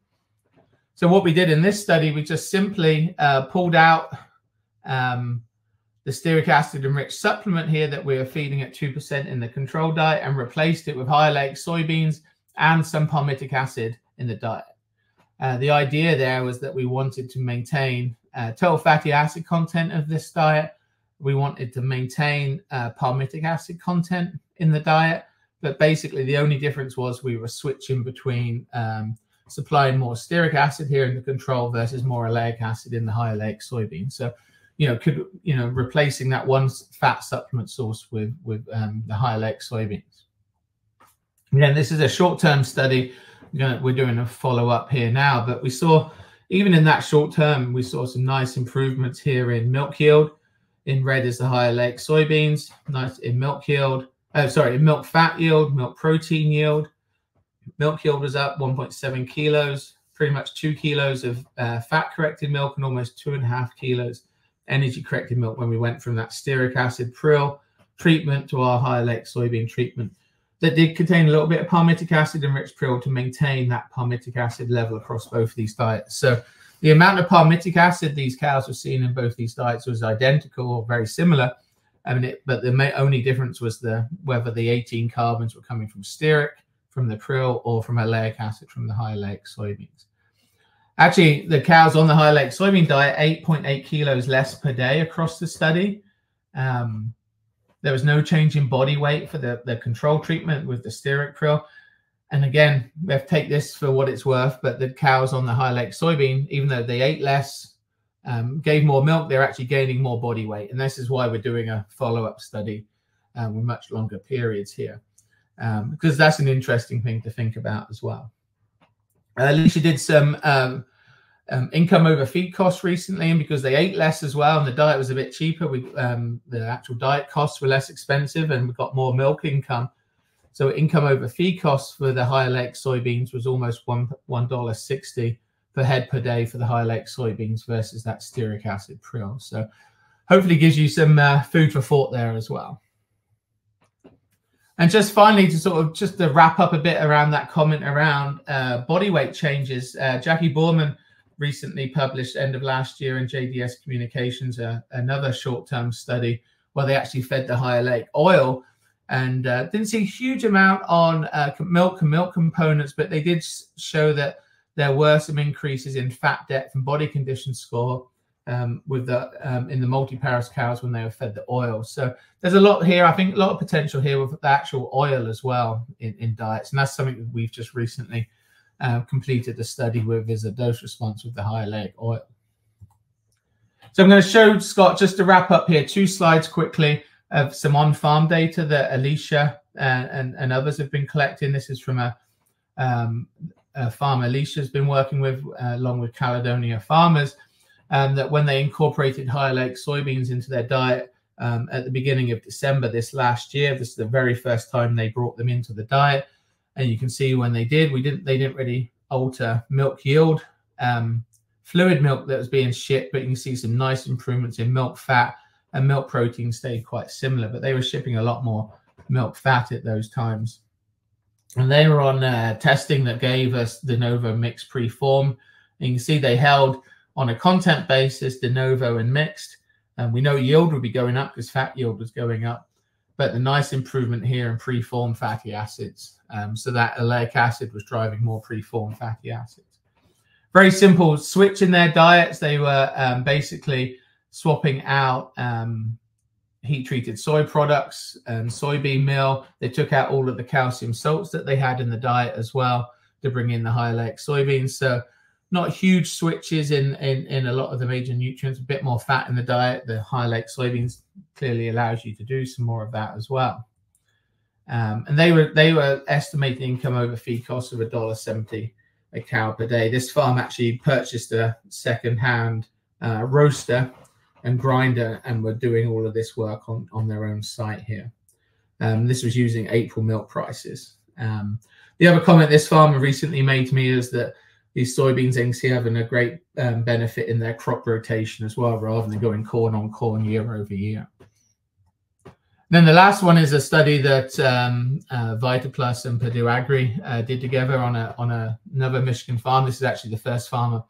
So what we did in this study, we just simply pulled out the stearic acid enriched supplement here that we were feeding at 2% in the control diet and replaced it with high-oleic soybeans and some palmitic acid in the diet. The idea there was that we wanted to maintain total fatty acid content of this diet. We wanted to maintain palmitic acid content in the diet, but basically the only difference was we were switching between supplying more stearic acid here in the control versus more oleic acid in the high-oleic soybean. So, replacing that one fat supplement source with the high-oleic soybeans. Again, this is a short-term study. We're doing a follow-up here now, but we saw, even in that short term, we saw some nice improvements here in milk yield. In red is the high-oleic soybeans, nice in milk yield. In milk fat yield, milk protein yield. Milk yield was up 1.7 kilos, pretty much 2 kilos of fat-corrected milk and almost 2.5 kilos energy-corrected milk when we went from that stearic acid prill treatment to our high-oleic soybean treatment. That did contain a little bit of palmitic acid enriched prill to maintain that palmitic acid level across both of these diets. So the amount of palmitic acid these cows were seeing in both these diets was identical or very similar. But the only difference was whether the 18 carbons were coming from stearic, from the prill, or from oleic acid from the high-oleic soybeans. Actually, the cows on the high-oleic soybean diet, 8.8 kilos less per day across the study. There was no change in body weight for the control treatment with the stearic prill. And again, we have to take this for what it's worth, but the cows on the high-oleic soybean, even though they ate less, gave more milk, they're actually gaining more body weight. And this is why we're doing a follow-up study with much longer periods here, because that's an interesting thing to think about as well. Alicia did some income over feed costs recently, and because they ate less as well and the diet was a bit cheaper, the actual diet costs were less expensive and we got more milk income. So income over feed costs for the High-Oleic soybeans was almost $1.60 per head per day for the High-Oleic soybeans versus that stearic acid prill. So hopefully gives you some food for thought there as well. And just finally, to wrap up a bit around that comment around body weight changes, Jackie Borman recently published end of last year in JDS Communications another short-term study where they actually fed the High-Oleic oil and didn't see a huge amount on milk and milk components, but they did show that there were some increases in fat depth and body condition score with in the multi-paras cows when they were fed the oil. So there's a lot here, I think a lot of potential here with the actual oil as well in diets, and that's something that we've just recently completed a study with, is a dose response with the High-Oleic oil. So I'm going to show, Scott, just to wrap up here, 2 slides quickly of some on-farm data that Alicia and others have been collecting. This is from a farm Alicia's been working with, along with Caledonia farmers, that when they incorporated High-Oleic soybeans into their diet at the beginning of December this last year, this is the very first time they brought them into the diet. And you can see when they did, they didn't really alter milk yield, fluid milk that was being shipped, but you can see some nice improvements in milk fat, and milk protein stayed quite similar, but they were shipping a lot more milk fat at those times. And they were on testing that gave us de novo mixed preform. And you can see they held on a content basis, de novo and mixed. And we know yield would be going up because fat yield was going up, but the nice improvement here in preformed fatty acids. So that oleic acid was driving more preformed fatty acids. Very simple switch in their diets. They were basically swapping out heat-treated soy products and soybean meal. They took out all of the calcium salts that they had in the diet as well to bring in the High-Oleic soybeans. So not huge switches in a lot of the major nutrients, a bit more fat in the diet. The High-Oleic soybeans clearly allows you to do some more of that as well. And they were estimating income over feed costs of $1.70 a cow per day. This farm actually purchased a second-hand roaster and grinder and were doing all of this work on their own site here. This was using April milk prices. The other comment this farmer recently made to me is that these soybeans they can see having a great benefit in their crop rotation as well, rather than going corn on corn year over year. Then the last one is a study that VitaPlus and Purdue Agri did together on another Michigan farm. This is actually the first farmer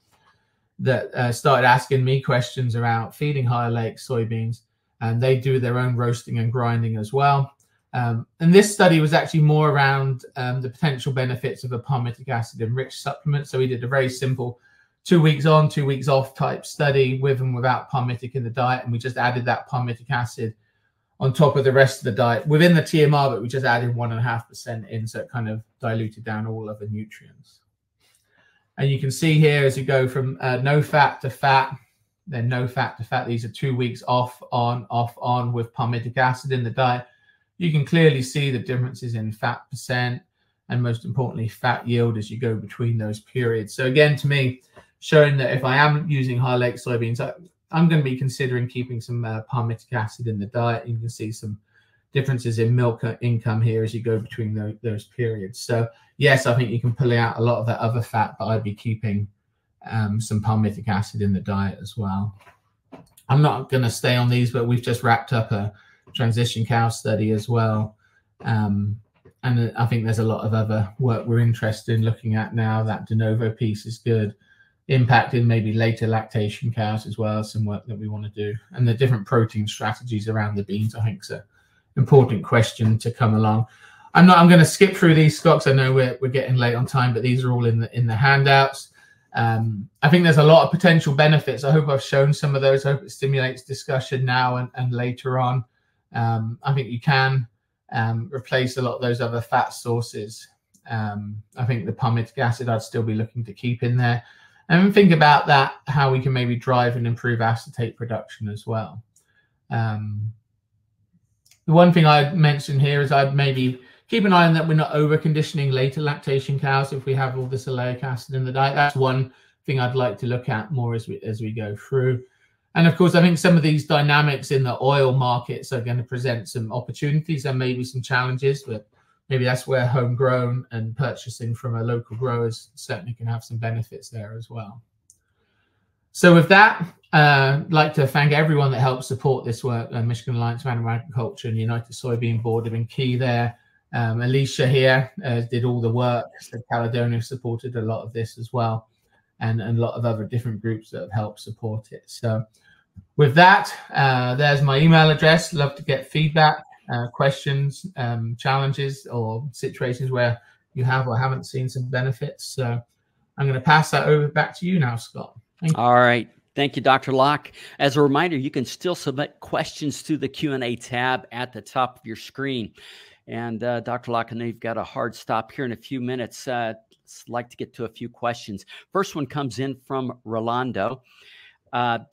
that started asking me questions around feeding High-Oleic soybeans, and they do their own roasting and grinding as well. And this study was actually more around the potential benefits of a palmitic acid enriched supplement. So we did a very simple 2 weeks on, 2 weeks off type study with and without palmitic in the diet, and we just added that palmitic acid on top of the rest of the diet within the TMR, but we just added 1.5% in, so it kind of diluted down all of the nutrients. And you can see here as you go from no fat to fat, then no fat to fat. These are 2 weeks off, on with palmitic acid in the diet. You can clearly see the differences in fat percent and most importantly, fat yield as you go between those periods. So again, to me, showing that if I am using High-Oleic soybeans, I'm going to be considering keeping some palmitic acid in the diet. You can see some differences in milk income here as you go between those periods. So yes, I think you can pull out a lot of that other fat, but I'd be keeping some palmitic acid in the diet as well. I'm not going to stay on these, but we've just wrapped up a transition cow study as well. And I think there's a lot of other work we're interested in looking at now. That de novo piece is good. Impact in maybe later lactation cows as well, some work that we want to do. And the different protein strategies around the beans, I think, is an important question to come along. I'm going to skip through these, Scott, 'cause I know we're getting late on time, but these are all in the handouts. I think there's a lot of potential benefits. I hope I've shown some of those. I hope it stimulates discussion now and later on. I think you can replace a lot of those other fat sources. I think the palmitic acid I'd still be looking to keep in there. And think about that, how we can maybe drive and improve acetate production as well. The one thing I'd mention here is I'd maybe keep an eye on that we're not over conditioning later lactation cows if we have all this oleic acid in the diet. That's one thing I'd like to look at more as we go through. And of course, I think some of these dynamics in the oil markets are going to present some opportunities and maybe some challenges, but maybe that's where homegrown and purchasing from a local growers certainly can have some benefits there as well. So with that, I'd like to thank everyone that helped support this work. Michigan Alliance for Animal Agriculture and United Soybean Board have been key there. Alicia here did all the work. So Caledonia supported a lot of this as well, and a lot of other different groups that have helped support it. So with that, there's my email address. Love to get feedback, questions, challenges, or situations where you have or haven't seen some benefits. So I'm going to pass that over back to you now, Scott. Thank you. All right. Thank you, Dr. Locke. As a reminder, you can still submit questions through the Q&A tab at the top of your screen. And Dr. Locke, I know you've got a hard stop here in a few minutes. I'd like to get to a few questions. First one comes in from Rolando.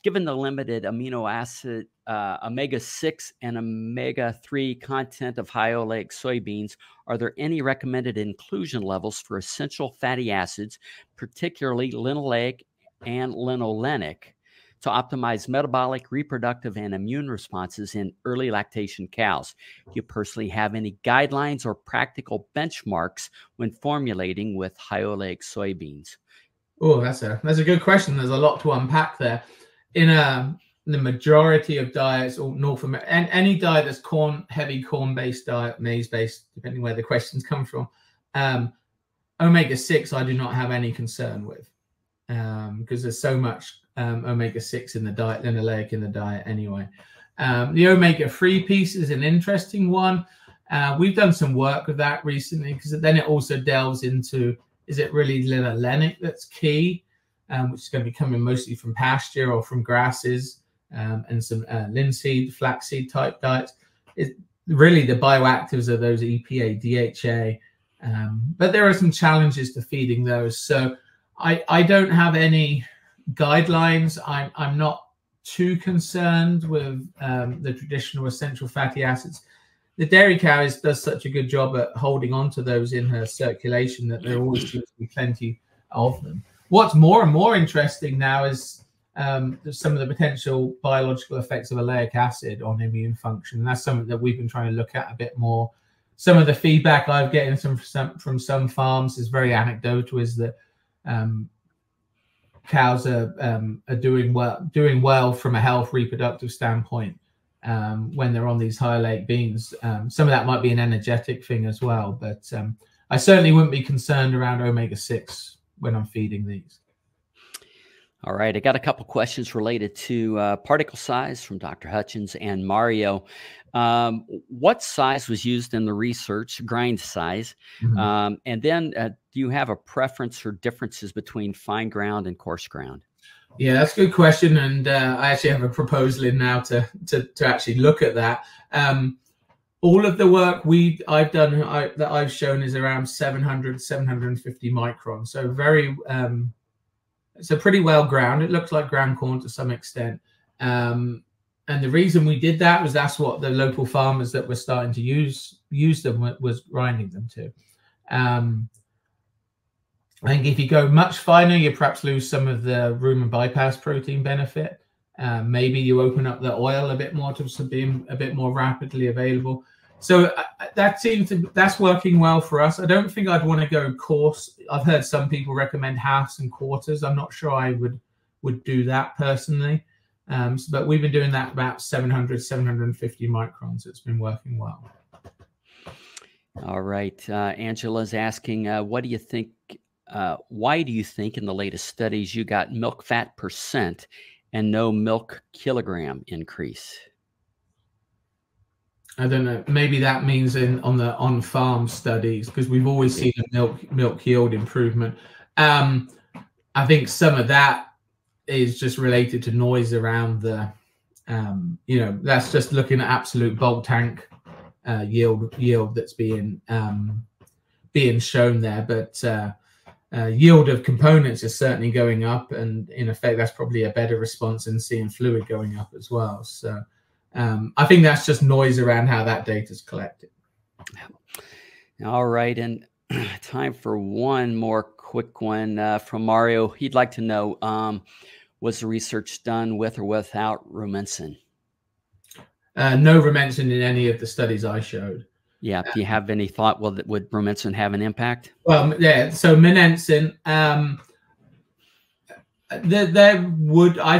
Given the limited amino acid, omega-6 and omega-3 content of high-oleic soybeans, are there any recommended inclusion levels for essential fatty acids, particularly linoleic and linolenic, to optimize metabolic, reproductive, and immune responses in early lactation cows? Do you personally have any guidelines or practical benchmarks when formulating with high-oleic soybeans? Oh, that's a good question. There's a lot to unpack there. In the majority of diets, or North America, and any diet that's heavy corn-based diet, maize-based, depending where the questions come from, omega-6 I do not have any concern with, because there's so much omega-6 in the diet, linoleic in the diet anyway. The omega-3 piece is an interesting one. We've done some work with that recently, because then it also delves into, is it really linolenic that's key, which is going to be coming mostly from pasture or from grasses, and some linseed, flaxseed type diets. It's really the bioactives are those EPA, DHA, but there are some challenges to feeding those. So I don't have any guidelines. I'm not too concerned with the traditional essential fatty acids. The dairy cow does such a good job at holding on to those in her circulation that there always seems to be plenty of them. What's more and more interesting now is some of the potential biological effects of oleic acid on immune function. And that's something that we've been trying to look at a bit more. Some of the feedback I've getting from some farms is very anecdotal, is that cows are doing well from a health reproductive standpoint when they're on these high-oleic beans. Some of that might be an energetic thing as well, but I certainly wouldn't be concerned around omega-6 when I'm feeding these. All right, I got a couple questions related to particle size from Dr. Hutchins and Mario. What size was used in the research, grind size? Mm-hmm. And then do you have a preference or differences between fine ground and coarse ground? Yeah, that's a good question. And I actually have a proposal in now to actually look at that. All of the work I've done that I've shown is around 700, 750 microns. So very, so pretty well ground. It looks like ground corn to some extent. And the reason we did that was that's what the local farmers that were starting to use them was grinding them to. I think if you go much finer, you perhaps lose some of the rumen bypass protein benefit. Maybe you open up the oil a bit more to being a bit more rapidly available. So that's working well for us. I don't think I'd want to go coarse. I've heard some people recommend halves and quarters. I'm not sure I would do that personally. But we've been doing that about 700, 750 microns. It's been working well. All right. Angela's asking, what do you think? Why do you think in the latest studies you got milk fat percent and no milk kilogram increase? I don't know. Maybe that means on farm studies, because we've always seen a milk yield improvement. I think some of that is just related to noise around the, that's just looking at absolute bulk tank yield that's being shown there. But yield of components is certainly going up, and in effect, that's probably a better response than seeing fluid going up as well. So I think that's just noise around how that data is collected. All right. And Time for one more quick one from Mario. He'd like to know, was the research done with or without rumensin? No rumensin in any of the studies I showed. Yeah. Do you have any thought, well, would rumensin have an impact? Well, yeah. So monensin, I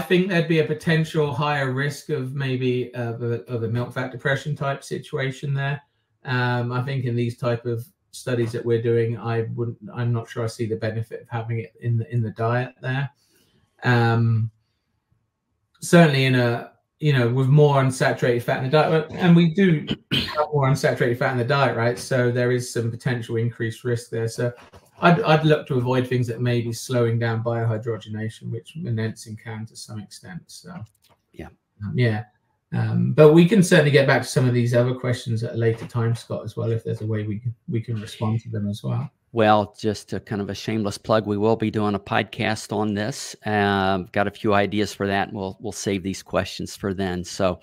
think there'd be a potential higher risk of maybe of a milk fat depression type situation there. I think in these type of studies that we're doing, I'm not sure I see the benefit of having it in the diet there. Certainly in a, with more unsaturated fat in the diet, and we do have more unsaturated fat in the diet, right? So there is some potential increased risk there. So I'd look to avoid things that may be slowing down biohydrogenation, which monensin can to some extent. So yeah. But we can certainly get back to some of these other questions at a later time, Scott, as well, if there's a way we can respond to them as well. Well, just a kind of a shameless plug, we will be doing a podcast on this. Got a few ideas for that, and we'll save these questions for then. So,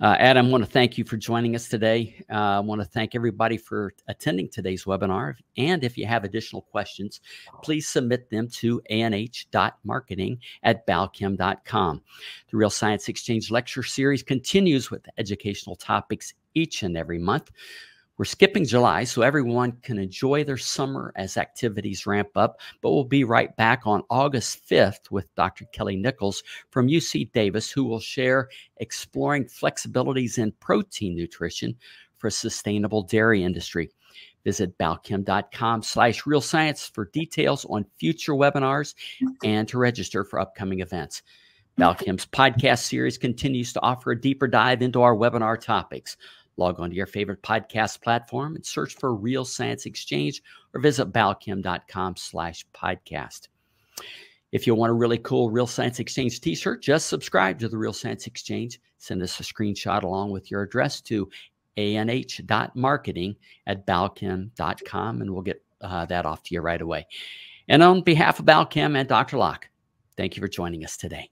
Adam, I want to thank you for joining us today. I want to thank everybody for attending today's webinar. And if you have additional questions, please submit them to anh.marketing@balchem.com. The Real Science Exchange lecture series continues with educational topics each and every month. We're skipping July so everyone can enjoy their summer as activities ramp up, but we'll be right back on August 5th with Dr. Kelly Nichols from UC Davis, who will share exploring flexibilities in protein nutrition for a sustainable dairy industry. Visit balchem.com/real science for details on future webinars and to register for upcoming events. Balchem's podcast series continues to offer a deeper dive into our webinar topics. Log on to your favorite podcast platform and search for Real Science Exchange or visit balchem.com/podcast. If you want a really cool Real Science Exchange t-shirt, just subscribe to the Real Science Exchange. Send us a screenshot along with your address to anh.marketing@balchem.com and we'll get that off to you right away. And on behalf of Balchem and Dr. Locke, thank you for joining us today.